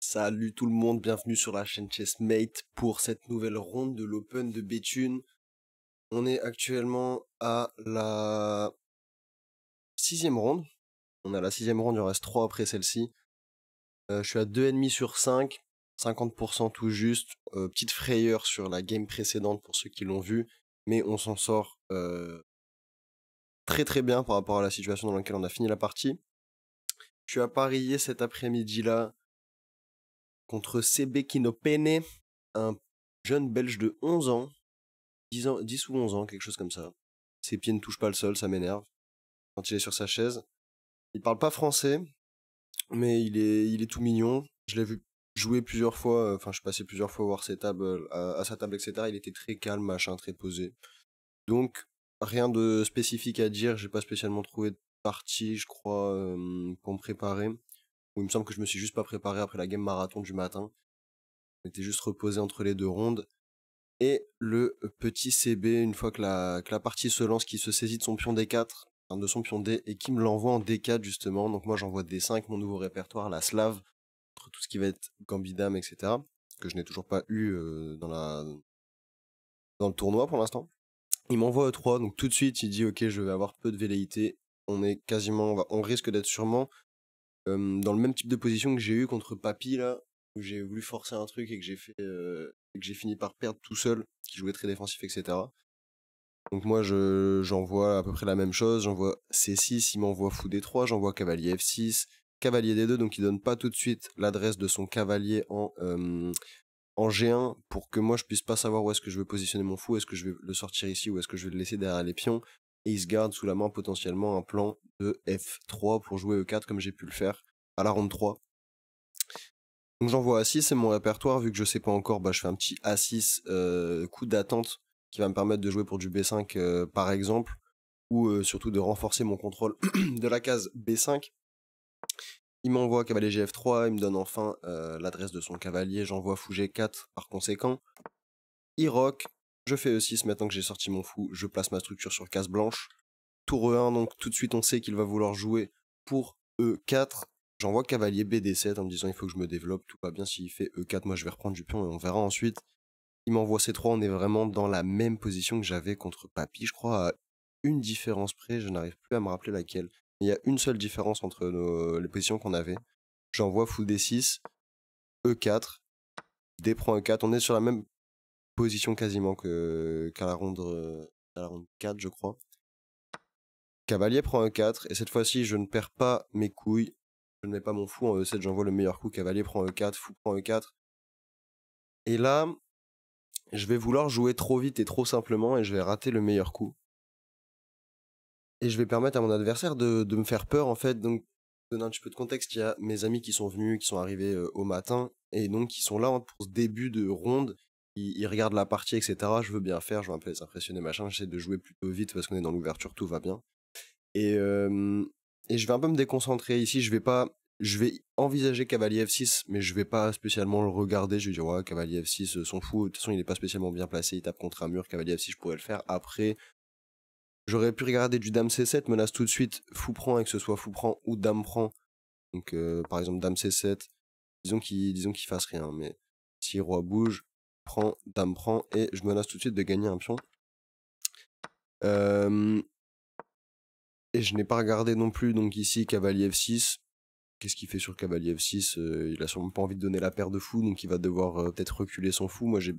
Salut tout le monde, bienvenue sur la chaîne Chessmate pour cette nouvelle ronde de l'Open de Béthune. On est actuellement à la sixième ronde. On a la sixième ronde, il en reste 3 après celle-ci. Je suis à 2,5 sur 5, 50% tout juste. Petite frayeur sur la game précédente pour ceux qui l'ont vu, mais on s'en sort très très bien par rapport à la situation dans laquelle on a fini la partie. Je suis à parier cet après-midi-là contre CB Kinopene, un jeune belge de 11 ans, 10 ou 11 ans, quelque chose comme ça. Ses pieds ne touchent pas le sol, ça m'énerve. Quand il est sur sa chaise. Il parle pas français, mais il est tout mignon. Je l'ai vu jouer plusieurs fois, enfin je suis passé plusieurs fois voir ses tables, à sa table, etc. Il était très calme, machin, très posé. Donc, rien de spécifique à dire, j'ai pas spécialement trouvé de partie, je crois, pour me préparer. Ou il me semble que je me suis juste pas préparé après la game marathon du matin. On était juste reposé entre les deux rondes. Et le petit CB, une fois que la partie se lance, qui se saisit de son pion D4, enfin de son pion D, et qui me l'envoie en D4 justement. Donc moi j'envoie D5, mon nouveau répertoire, la Slave, entre tout ce qui va être Gambidam, etc. Que je n'ai toujours pas eu dans le tournoi pour l'instant. Il m'envoie E3, donc tout de suite il dit ok, je vais avoir peu de velléité. On est quasiment, on risque d'être sûrement dans le même type de position que j'ai eu contre Papy là, où j'ai voulu forcer un truc et que j'ai fait et que j'ai fini par perdre tout seul, qui jouait très défensif, etc. Donc moi j'envoie à peu près la même chose, j'envoie C6, il m'envoie fou D3, j'envoie cavalier F6, cavalier D2, donc il donne pas tout de suite l'adresse de son cavalier en G1 pour que moi je puisse pas savoir où est-ce que je veux positionner mon fou, est-ce que je vais le sortir ici ou est-ce que je vais le laisser derrière les pions, et il se garde sous la main potentiellement un plan de F3 pour jouer E4 comme j'ai pu le faire à la ronde 3. Donc j'envoie A6, c'est mon répertoire, vu que je sais pas encore, bah je fais un petit A6 coup d'attente qui va me permettre de jouer pour du B5 par exemple, ou surtout de renforcer mon contrôle de la case B5. Il m'envoie cavalier Gf3, il me donne enfin l'adresse de son cavalier, j'envoie fou G4 par conséquent. Il rock, je fais E6, maintenant que j'ai sorti mon fou, je place ma structure sur case blanche. Tour E1, donc tout de suite on sait qu'il va vouloir jouer pour E4. J'envoie cavalier BD7 en me disant il faut que je me développe, tout va bien, s'il fait E4, moi je vais reprendre du pion et on verra ensuite. Il m'envoie C3, on est vraiment dans la même position que j'avais contre Papy, je crois à une différence près, je n'arrive plus à me rappeler laquelle. Il y a une seule différence entre les positions qu'on avait. J'envoie fou D6, E4, D prend E4, on est sur la même position quasiment qu'à la ronde 4 je crois. Cavalier prend E4, et cette fois-ci je ne perds pas mes couilles, je ne mets pas mon fou en E7, j'envoie le meilleur coup, cavalier prend E4, fou prend E4. Et là, je vais vouloir jouer trop vite et trop simplement et je vais rater le meilleur coup. Et je vais permettre à mon adversaire de me faire peur en fait, donc pour donner un petit peu de contexte, il y a mes amis qui sont venus, qui sont arrivés au matin, et donc qui sont là pour ce début de ronde, ils regardent la partie, etc. Je veux bien faire, je veux un peu les impressionner, machin, j'essaie de jouer plutôt vite parce qu'on est dans l'ouverture, tout va bien. Et je vais un peu me déconcentrer ici, je vais envisager cavalier F6, mais je vais pas spécialement le regarder, je vais dire ouais, cavalier F6, s'en fout, de toute façon il est pas spécialement bien placé, il tape contre un mur, cavalier F6 je pourrais le faire. Après, j'aurais pu regarder du dame C7, menace tout de suite, fou prend, et que ce soit fou prend ou dame prend, donc par exemple dame C7, disons qu'il fasse rien, mais si roi bouge, prend, dame prend, et je menace tout de suite de gagner un pion. Et je n'ai pas regardé non plus, donc ici, cavalier F6. Qu'est-ce qu'il fait sur cavalier F6 Il a sûrement pas envie de donner la paire de fou, donc il va devoir peut-être reculer son fou. Moi, j'ai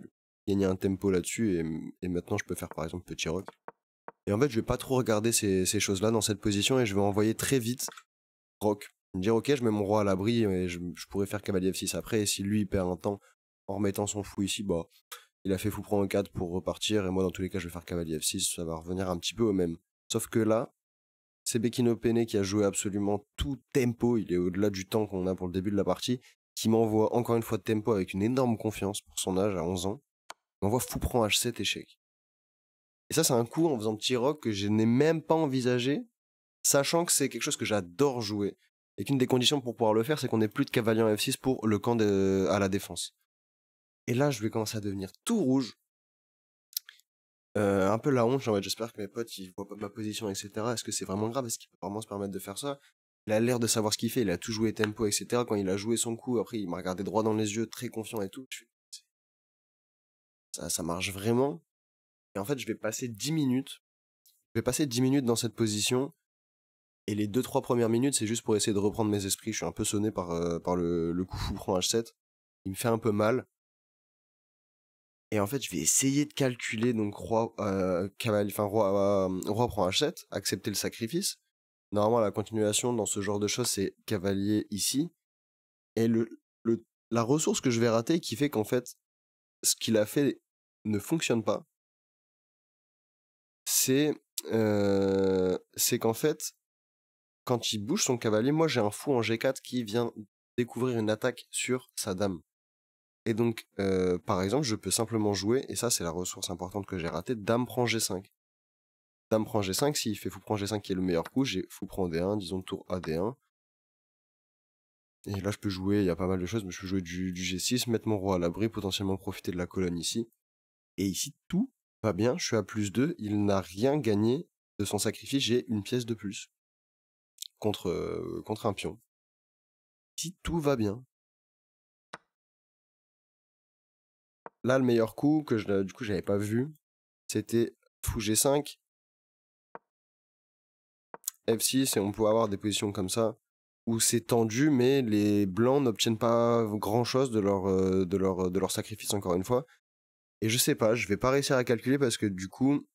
gagné un tempo là-dessus, et maintenant, je peux faire, par exemple, petit rock. Et en fait, je vais pas trop regarder ces choses-là dans cette position, et je vais envoyer très vite rock. Me dire, ok, je mets mon roi à l'abri, et je pourrais faire cavalier F6 après, et si lui, il perd un temps en remettant son fou ici, bah, il a fait fou prend E4 pour repartir, et moi, dans tous les cas, je vais faire cavalier F6, ça va revenir un petit peu au même. Sauf que là, c'est Bekinopene qui a joué absolument tout tempo, il est au-delà du temps qu'on a pour le début de la partie, qui m'envoie encore une fois de tempo avec une énorme confiance pour son âge à 11 ans. Il m'envoie fou prend H7 échec. Et ça, c'est un coup en faisant petit rock que je n'ai même pas envisagé, sachant que c'est quelque chose que j'adore jouer. Et qu'une des conditions pour pouvoir le faire, c'est qu'on ait plus de cavalier en F6 pour le camp à la défense. Et là, je vais commencer à devenir tout rouge. Un peu la honte, j'espère que mes potes ils voient pas ma position, etc. Est-ce que c'est vraiment grave? Est-ce qu'il peut vraiment se permettre de faire ça? il a l'air de savoir ce qu'il fait, il a tout joué tempo, etc. Quand il a joué son coup, après, il m'a regardé droit dans les yeux, très confiant et tout. Ça marche vraiment. Et en fait, je vais passer 10 minutes. Je vais passer 10 minutes dans cette position. Et les 2-3 premières minutes, c'est juste pour essayer de reprendre mes esprits. Je suis un peu sonné par le coup fou prend H7. Il me fait un peu mal. Et en fait, je vais essayer de calculer, donc roi prend H7, accepter le sacrifice. Normalement, la continuation dans ce genre de choses, c'est cavalier ici. Et la ressource que je vais rater, qui fait qu'en fait, ce qu'il a fait ne fonctionne pas, c'est qu'en fait, quand il bouge son cavalier, moi j'ai un fou en G4 qui vient découvrir une attaque sur sa dame. Et donc, par exemple, je peux simplement jouer, et ça c'est la ressource importante que j'ai ratée, dame prend G5. Dame prend G5, s'il fait fou prend G5 qui est le meilleur coup, j'ai fou prend D1, disons tour AD1. Et là je peux jouer, il y a pas mal de choses, mais je peux jouer du G6, mettre mon roi à l'abri, potentiellement profiter de la colonne ici. Et ici, tout va bien, je suis à +2, il n'a rien gagné de son sacrifice, j'ai une pièce de plus contre un pion. Ici, tout va bien. Là, le meilleur coup, que du coup j'avais pas vu, c'était fou G5, F6, et on peut avoir des positions comme ça, où c'est tendu, mais les blancs n'obtiennent pas grand-chose de leur sacrifice, encore une fois. Et je sais pas, je vais pas réussir à calculer, parce que du coup,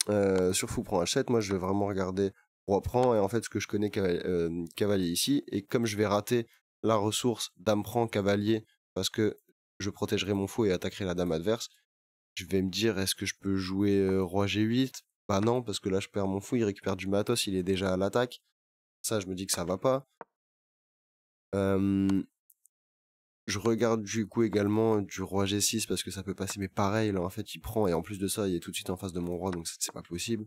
sur fou prend H7, moi je vais vraiment regarder roi prend, et en fait ce que je connais cavalier ici, et comme je vais rater la ressource dame prend cavalier, parce que je protégerai mon fou et attaquerai la dame adverse, je vais me dire, est-ce que je peux jouer roi G8? Bah non, parce que là je perds mon fou, il récupère du matos, il est déjà à l'attaque. Ça, je me dis que ça va pas. Je regarde du coup également du roi G6 parce que ça peut passer, mais pareil, là en fait il prend, et en plus de ça, il est tout de suite en face de mon roi, donc c'est pas possible.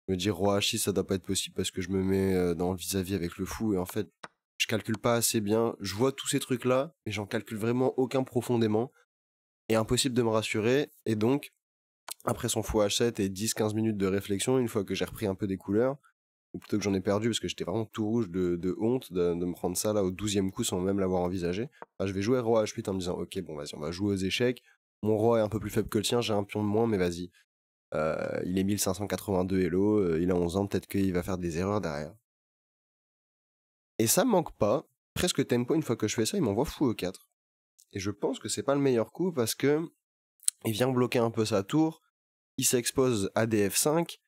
Je me dis roi H6, ça doit pas être possible parce que je me mets dans le vis-à-vis avec le fou, et en fait, je calcule pas assez bien. Je vois tous ces trucs-là, mais j'en calcule vraiment aucun profondément, et impossible de me rassurer, et donc, après son fou H7 et 10-15 minutes de réflexion, une fois que j'ai repris un peu des couleurs, ou plutôt que j'en ai perdu parce que j'étais vraiment tout rouge de honte de me prendre ça là au 12e coup sans même l'avoir envisagé, bah, je vais jouer roi H8 en me disant ok, bon vas-y, on va jouer aux échecs, mon roi est un peu plus faible que le tien, j'ai un pion de moins, mais vas-y, il est 1582 Hello, il a 11 ans, peut-être qu'il va faire des erreurs derrière. Et ça manque pas, presque tempo, une fois que je fais ça, il m'envoie fou E4. Et je pense que c'est pas le meilleur coup parce que il vient bloquer un peu sa tour, il s'expose à DF5,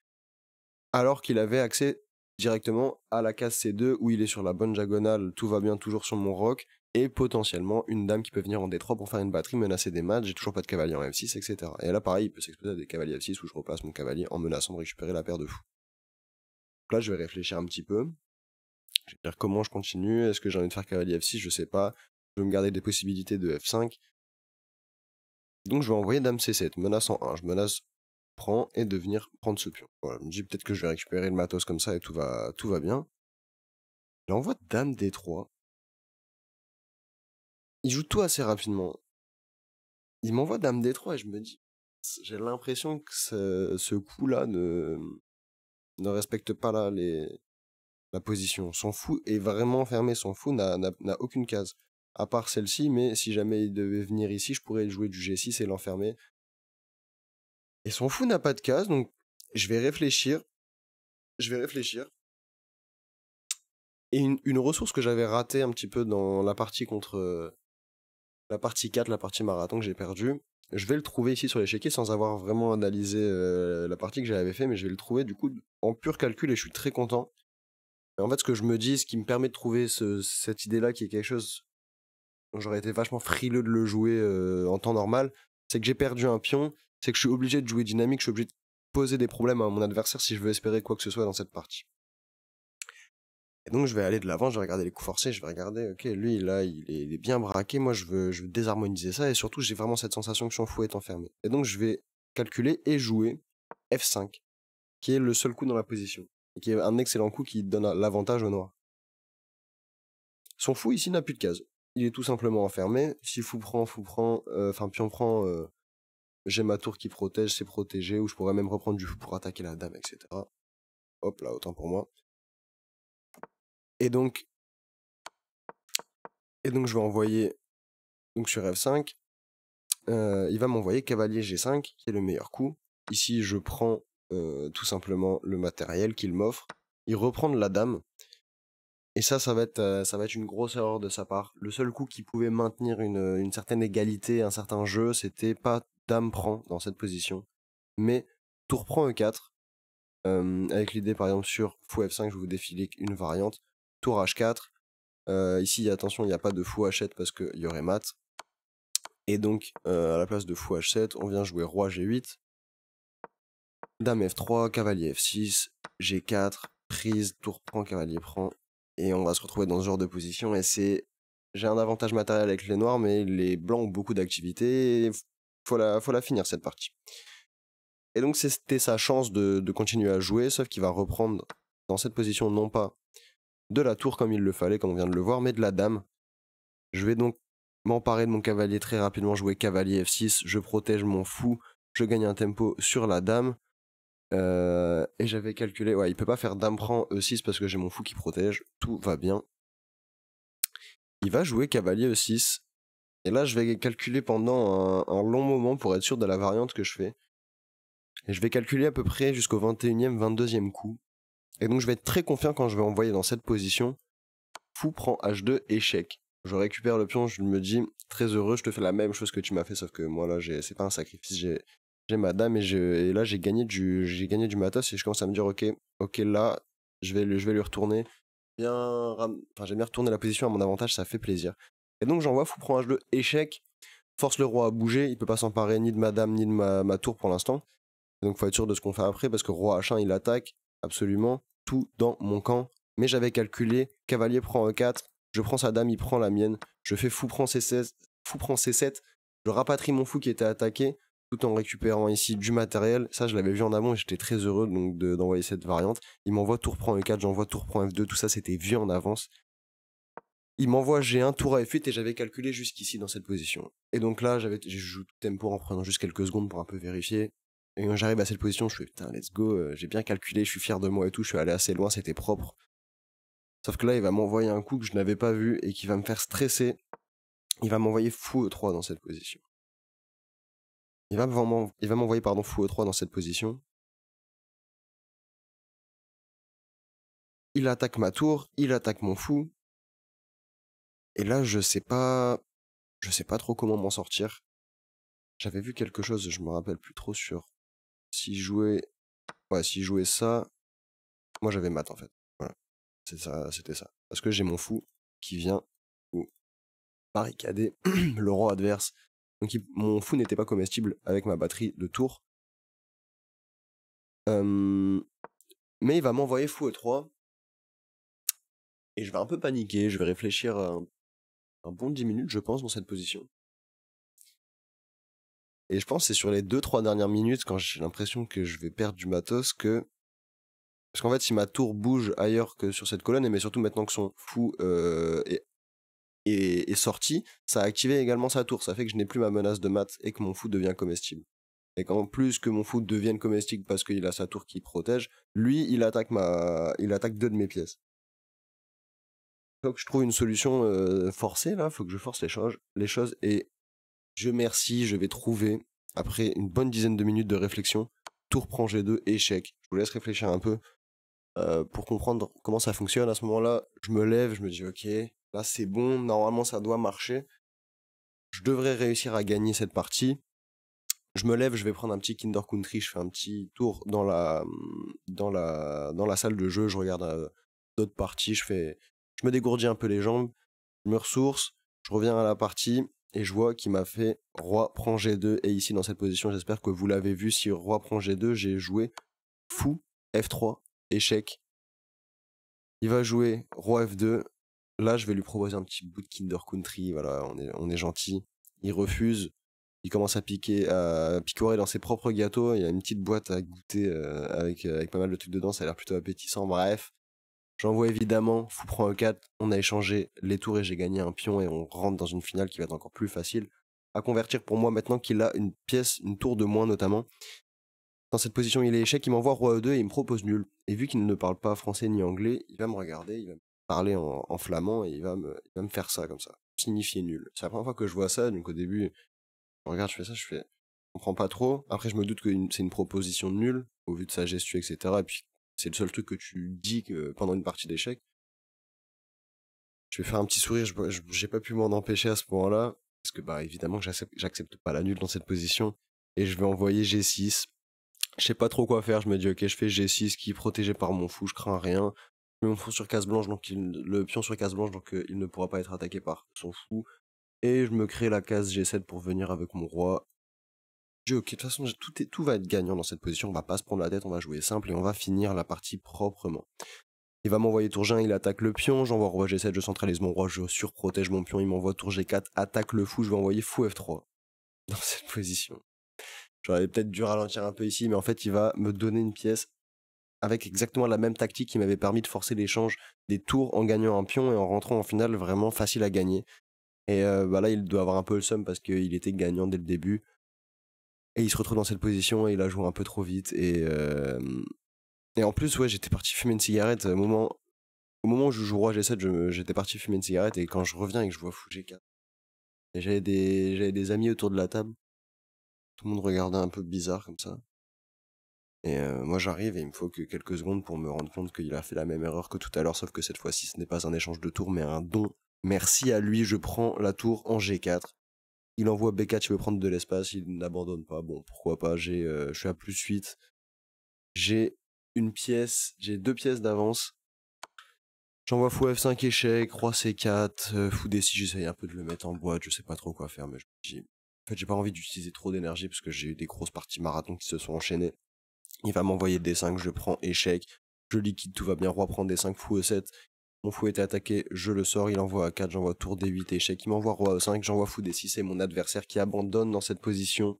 alors qu'il avait accès directement à la case C2 où il est sur la bonne diagonale, tout va bien toujours sur mon roc, et potentiellement une dame qui peut venir en D3 pour faire une batterie, menacer des matchs, j'ai toujours pas de cavalier en F6, etc. Et là pareil, il peut s'exposer à des cavaliers F6 où je replace mon cavalier en menaçant de récupérer la paire de fous. Donc là je vais réfléchir un petit peu, je vais dire comment je continue, est-ce que j'ai envie de faire cavalier F6, je sais pas, je vais me garder des possibilités de F5. Donc je vais envoyer dame C7, menace en 1, je menace prend et de venir prendre ce pion. Voilà, je me dis peut-être que je vais récupérer le matos comme ça et tout va bien. Il envoie dame D3. Il joue tout assez rapidement. Il m'envoie dame D3 et je me dis, j'ai l'impression que ce coup-là ne respecte pas là la position. Son fou est vraiment fermé, son fou n'a aucune case. À part celle-ci, mais si jamais il devait venir ici, je pourrais jouer du G6 et l'enfermer. Et son fou n'a pas de case, donc je vais réfléchir. Et une ressource que j'avais ratée un petit peu dans la partie contre la partie 4, la partie marathon que j'ai perdue, je vais le trouver ici sur l'échiquier sans avoir vraiment analysé la partie que j'avais fait, mais je vais le trouver du coup en pur calcul et je suis très content. Et en fait, ce que je me dis, ce qui me permet de trouver cette idée-là qui est quelque chose dont j'aurais été vachement frileux de le jouer en temps normal, c'est que j'ai perdu un pion, c'est que je suis obligé de jouer dynamique, je suis obligé de poser des problèmes à mon adversaire si je veux espérer quoi que ce soit dans cette partie. Et donc je vais aller de l'avant, je vais regarder les coups forcés, je vais regarder, ok, lui là il est bien braqué, moi je veux désharmoniser ça, et surtout j'ai vraiment cette sensation que son fou est enfermé. Et donc je vais calculer et jouer F5, qui est le seul coup dans la position, et qui est un excellent coup qui donne l'avantage au noir. Son fou ici n'a plus de case, il est tout simplement enfermé, si fou prend, pion prend, j'ai ma tour qui protège, c'est protégé, ou je pourrais même reprendre du fou pour attaquer la dame, etc. Hop là, autant pour moi. Et donc, je vais envoyer donc sur F5. Il va m'envoyer cavalier G5, qui est le meilleur coup. Ici, je prends tout simplement le matériel qu'il m'offre. Il reprend de la dame. Et ça va être une grosse erreur de sa part. Le seul coup qui pouvait maintenir une certaine égalité, un certain jeu, c'était pas dame prend dans cette position, mais tour prend E4, avec l'idée par exemple sur fou F5, je vais vous défiler une variante, tour H4, ici attention, il n'y a pas de fou H7 parce qu'il y aurait mat, et donc à la place de fou H7, on vient jouer roi G8, dame F3, cavalier F6, G4, prise, tour prend, cavalier prend, et on va se retrouver dans ce genre de position, et j'ai un avantage matériel avec les noirs, mais les blancs ont beaucoup d'activité, et faut la finir cette partie. Et donc c'était sa chance de continuer à jouer, sauf qu'il va reprendre dans cette position non pas de la tour comme il le fallait, comme on vient de le voir, mais de la dame. Je vais donc m'emparer de mon cavalier très rapidement, jouer cavalier F6, je protège mon fou, je gagne un tempo sur la dame. Et j'avais calculé, ouais, il peut pas faire dame prend E6 parce que j'ai mon fou qui protège, tout va bien. Il va jouer cavalier E6, et là je vais calculer pendant un long moment pour être sûr de la variante que je fais. Et je vais calculer à peu près jusqu'au 21e, 22e coup. Et donc je vais être très confiant quand je vais envoyer dans cette position. Fou prend H2, échec. Je récupère le pion, je me dis, très heureux, je te fais la même chose que tu m'as fait, sauf que moi là, c'est pas un sacrifice, j'ai ma dame et là j'ai gagné du matos et je commence à me dire, ok, là, je vais lui retourner. J'ai bien retourné la position à mon avantage, ça fait plaisir. Et donc j'envoie fou prend H2, échec, force le roi à bouger, il peut pas s'emparer ni de ma dame ni de ma tour pour l'instant. Donc faut être sûr de ce qu'on fait après parce que roi H1 il attaque absolument tout dans mon camp. Mais j'avais calculé, cavalier prend E4, je prends sa dame, il prend la mienne, je fais fou prend C16, fou prend C7, je rapatrie mon fou qui était attaqué tout en récupérant ici du matériel. Ça je l'avais vu en amont et j'étais très heureux donc d'envoyer cette variante. Il m'envoie tour prend E4, j'envoie tour prend F2, tout ça c'était vu en avance. Il m'envoie G1, tour à F8 et j'avais calculé jusqu'ici dans cette position. Et donc là j'ai joué tout tempo en prenant juste quelques secondes pour un peu vérifier. Et quand j'arrive à cette position, je fais putain, let's go, j'ai bien calculé, je suis fier de moi et tout, je suis allé assez loin, c'était propre. Sauf que là, il va m'envoyer un coup que je n'avais pas vu et qui va me faire stresser. Il va m'envoyer fou E3 dans cette position. Il va m'envoyer fou E3 dans cette position. Il attaque ma tour, il attaque mon fou. Et là, je sais pas trop comment m'en sortir. J'avais vu quelque chose, je me rappelle plus trop sur s'il jouait ça. Moi, j'avais mat en fait. Voilà. C'était ça. Parce que j'ai mon fou qui vient barricader le roi adverse. Donc mon fou n'était pas comestible avec ma batterie de tour. Mais il va m'envoyer fou E3. Et je vais un peu paniquer, je vais réfléchir un bon 10 minutes, je pense, dans cette position. Et je pense que c'est sur les 2-3 dernières minutes, quand j'ai l'impression que je vais perdre du matos, que... Parce qu'en fait, si ma tour bouge ailleurs que sur cette colonne, mais surtout maintenant que son fou est sorti, ça a activé également sa tour. Ça fait que je n'ai plus ma menace de mat et que mon fou devient comestible. Et qu'en plus que mon fou devienne comestible parce qu'il a sa tour qui protège, lui, il attaque 2 de mes pièces. Faut que je trouve une solution forcée, là. Faut que je force les choses. Et Dieu merci, je vais trouver, après une bonne dizaine de minutes de réflexion, tour prend G2, échec. Je vous laisse réfléchir un peu pour comprendre comment ça fonctionne. À ce moment-là, je me lève, je me dis ok, là c'est bon, normalement ça doit marcher. Je devrais réussir à gagner cette partie. Je me lève, je vais prendre un petit Kinder Country, je fais un petit tour dans la salle de jeu, je regarde d'autres parties, je me dégourdis un peu les jambes, je me ressource, je reviens à la partie et je vois qu'il m'a fait roi prend G2 et ici dans cette position, j'espère que vous l'avez vu, si roi prend G2, j'ai joué fou F3, échec. Il va jouer roi F2, là je vais lui proposer un petit bout de Kinder Country, voilà, on est gentil. Il refuse. Il commence à picorer dans ses propres gâteaux. Il y a une petite boîte à goûter avec pas mal de trucs dedans. Ça a l'air plutôt appétissant. Bref, j'envoie évidemment fou prend E4. On a échangé les tours et j'ai gagné un pion et on rentre dans une finale qui va être encore plus facile à convertir pour moi maintenant qu'il a une pièce, une tour de moins notamment. Dans cette position, il est échec. Il m'envoie roi E2 et il me propose nul. Et vu qu'il ne parle pas français ni anglais, il va me regarder, il va me dire parler en flamand et il va me faire ça comme ça, signifier nul. C'est la première fois que je vois ça, donc au début, je regarde, je fais ça, je fais, je comprends pas trop. Après, je me doute que c'est une proposition nulle au vu de sa gestu, etc. Et puis, c'est le seul truc que tu dis pendant une partie d'échecs. Je vais faire un petit sourire, j'ai pas pu m'en empêcher à ce moment-là, parce que bah évidemment que j'accepte pas la nulle dans cette position, et je vais envoyer G6. Je sais pas trop quoi faire, je me dis ok, je fais G6 qui est protégé par mon fou, je crains rien. Je mets mon fou sur case blanche, donc le pion sur case blanche, donc il ne pourra pas être attaqué par son fou. Et je me crée la case G7 pour venir avec mon roi. Je dis ok, de toute façon tout va être gagnant dans cette position, on va pas se prendre la tête, on va jouer simple et on va finir la partie proprement. Il va m'envoyer tour G1, il attaque le pion, j'envoie roi G7, je centralise mon roi, je surprotège mon pion, il m'envoie tour G4, attaque le fou, je vais envoyer fou F3 dans cette position. J'aurais peut-être dû ralentir un peu ici, mais en fait il va me donner une pièce avec exactement la même tactique qui m'avait permis de forcer l'échange des tours en gagnant un pion et en rentrant en finale vraiment facile à gagner. Et bah là il doit avoir un peu le seum parce qu'il était gagnant dès le début. Et il se retrouve dans cette position et il a joué un peu trop vite. Et en plus, ouais, j'étais parti fumer une cigarette au moment où je joue roi G7, j'étais parti fumer une cigarette et quand je reviens et que je vois fou G4, et j'avais des amis autour de la table, tout le monde regardait un peu bizarre comme ça. Et moi j'arrive et il me faut que quelques secondes pour me rendre compte qu'il a fait la même erreur que tout à l'heure, sauf que cette fois-ci ce n'est pas un échange de tours mais un don. Merci à lui, je prends la tour en G4. Il envoie B4, il veut prendre de l'espace, il n'abandonne pas. Bon, pourquoi pas, je suis à +8. J'ai j'ai 2 pièces d'avance. J'envoie fou F5 échec, roi C4, fou D6, j'essaye un peu de le mettre en boîte, je sais pas trop quoi faire, mais en fait j'ai pas envie d'utiliser trop d'énergie parce que j'ai eu des grosses parties marathon qui se sont enchaînées. Il va m'envoyer D5, je prends échec, je liquide, tout va bien, roi prend D5, fou E7, mon fou était attaqué, je le sors, il envoie A4, j'envoie tour D8, échec, il m'envoie roi E5, j'envoie fou D6, c'est mon adversaire qui abandonne dans cette position.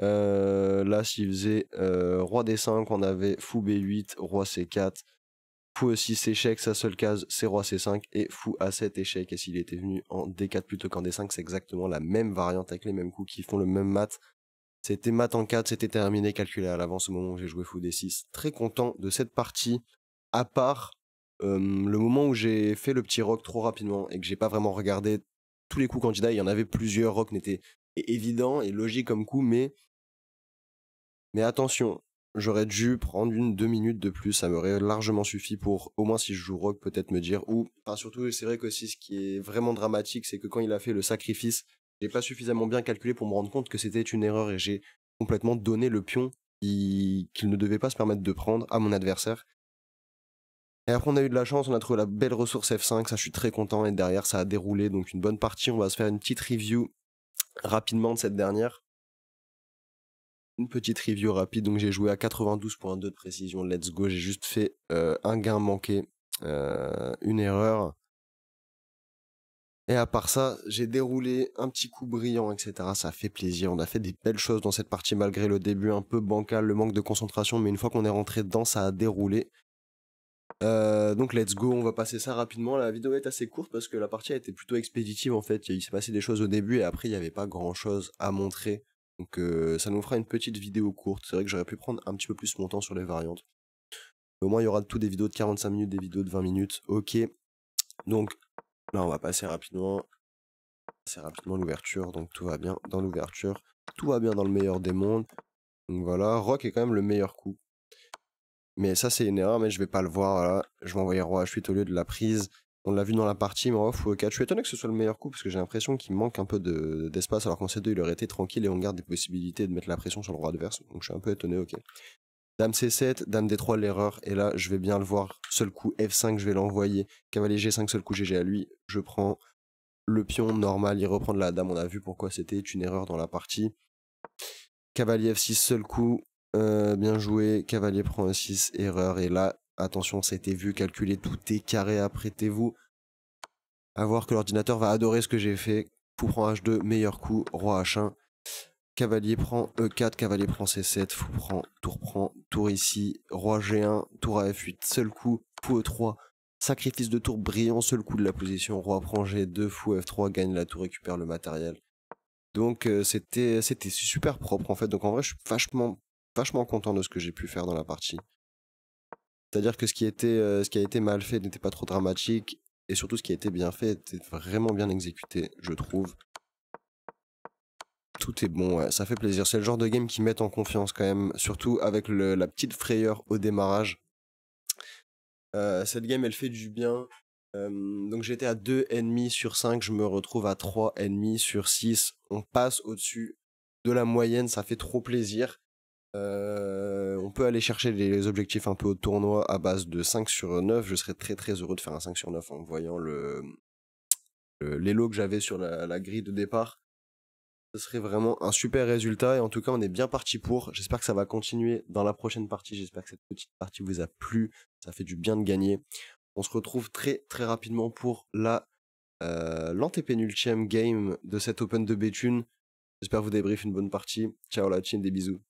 Là s'il faisait roi D5, on avait fou B8, roi C4, fou E6 échec, sa seule case c'est roi C5 et fou A7 échec. Et s'il était venu en D4 plutôt qu'en D5, c'est exactement la même variante avec les mêmes coups qui font le même mat. C'était mat en 4, c'était terminé, calculé à l'avance au moment où j'ai joué fou D6. Très content de cette partie, à part le moment où j'ai fait le petit rock trop rapidement et que j'ai pas vraiment regardé tous les coups candidats. Il y en avait plusieurs, rock n'était évident et logique comme coup, mais attention, j'aurais dû prendre 2 minutes de plus, ça m'aurait largement suffi pour, au moins si je joue rock, peut-être me dire, ou, enfin surtout, c'est vrai qu'aussi ce qui est vraiment dramatique, c'est que quand il a fait le sacrifice, j'ai pas suffisamment bien calculé pour me rendre compte que c'était une erreur et j'ai complètement donné le pion qu'il ne devait pas se permettre de prendre à mon adversaire. Et après on a eu de la chance, on a trouvé la belle ressource F5, ça je suis très content, et derrière ça a déroulé, donc une bonne partie, on va se faire une petite review rapidement de cette dernière. Une petite review rapide, donc j'ai joué à 92.2 de précision, let's go, j'ai juste fait un gain manqué, une erreur. Et à part ça, j'ai déroulé un petit coup brillant, etc. Ça fait plaisir, on a fait des belles choses dans cette partie malgré le début un peu bancal, le manque de concentration, mais une fois qu'on est rentré dedans, ça a déroulé. Donc let's go, on va passer ça rapidement. La vidéo est assez courte parce que la partie a été plutôt expéditive en fait. Il s'est passé des choses au début et après il n'y avait pas grand chose à montrer. Donc ça nous fera une petite vidéo courte. C'est vrai que j'aurais pu prendre un petit peu plus mon temps sur les variantes. Mais au moins il y aura tout des vidéos de 45 minutes, des vidéos de 20 minutes. Ok. Donc là on va passer rapidement. C'est rapidement l'ouverture. Donc tout va bien dans l'ouverture. Tout va bien dans le meilleur des mondes. Donc voilà, Rock est quand même le meilleur coup. Mais ça, c'est une erreur, mais je vais pas le voir, là. Je vais envoyer roi H8 au lieu de la prise. On l'a vu dans la partie, mais roi fou E4. Je suis étonné que ce soit le meilleur coup, parce que j'ai l'impression qu'il manque un peu d'espace, alors qu'en C2, il aurait été tranquille et on garde des possibilités de mettre la pression sur le roi adverse. Donc je suis un peu étonné, ok. Dame C7, dame D3, l'erreur. Et là, je vais bien le voir. Seul coup F5, je vais l'envoyer. Cavalier G5, seul coup GG à lui. Je prends le pion normal, il reprend de la dame. On a vu pourquoi c'était une erreur dans la partie. Cavalier F6, seul coup. Bien joué, cavalier prend un 6, erreur, et là, attention, ça a été vu, calculé, tout est carré, apprêtez-vous à voir que l'ordinateur va adorer ce que j'ai fait. Fou prend H2, meilleur coup, roi H1, cavalier prend E4, cavalier prend C7, fou prend, tour ici, roi G1, tour à F8, seul coup, fou E3, sacrifice de tour brillant, seul coup de la position, roi prend G2, fou F3, gagne la tour, récupère le matériel. Donc c'était super propre en fait, donc en vrai je suis vachement content de ce que j'ai pu faire dans la partie. C'est-à-dire que ce qui a été mal fait n'était pas trop dramatique, et surtout ce qui a été bien fait était vraiment bien exécuté, je trouve. Tout est bon, ouais, ça fait plaisir. C'est le genre de game qui met en confiance quand même, surtout avec la petite frayeur au démarrage. Cette game, elle fait du bien. Donc j'étais à 2 ennemis sur 5, je me retrouve à 3 ennemis sur 6. On passe au-dessus de la moyenne, ça fait trop plaisir. On peut aller chercher les objectifs un peu au tournoi à base de 5 sur 9. Je serais très très heureux de faire un 5 sur 9 en voyant l'elo que j'avais sur la grille de départ. Ce serait vraiment un super résultat et en tout cas on est bien parti pour. J'espère que ça va continuer dans la prochaine partie. J'espère que cette petite partie vous a plu. Ça fait du bien de gagner. On se retrouve très très rapidement pour l'antépénultième game de cet Open de Béthune. J'espère vous débrief une bonne partie. Ciao la team, des bisous.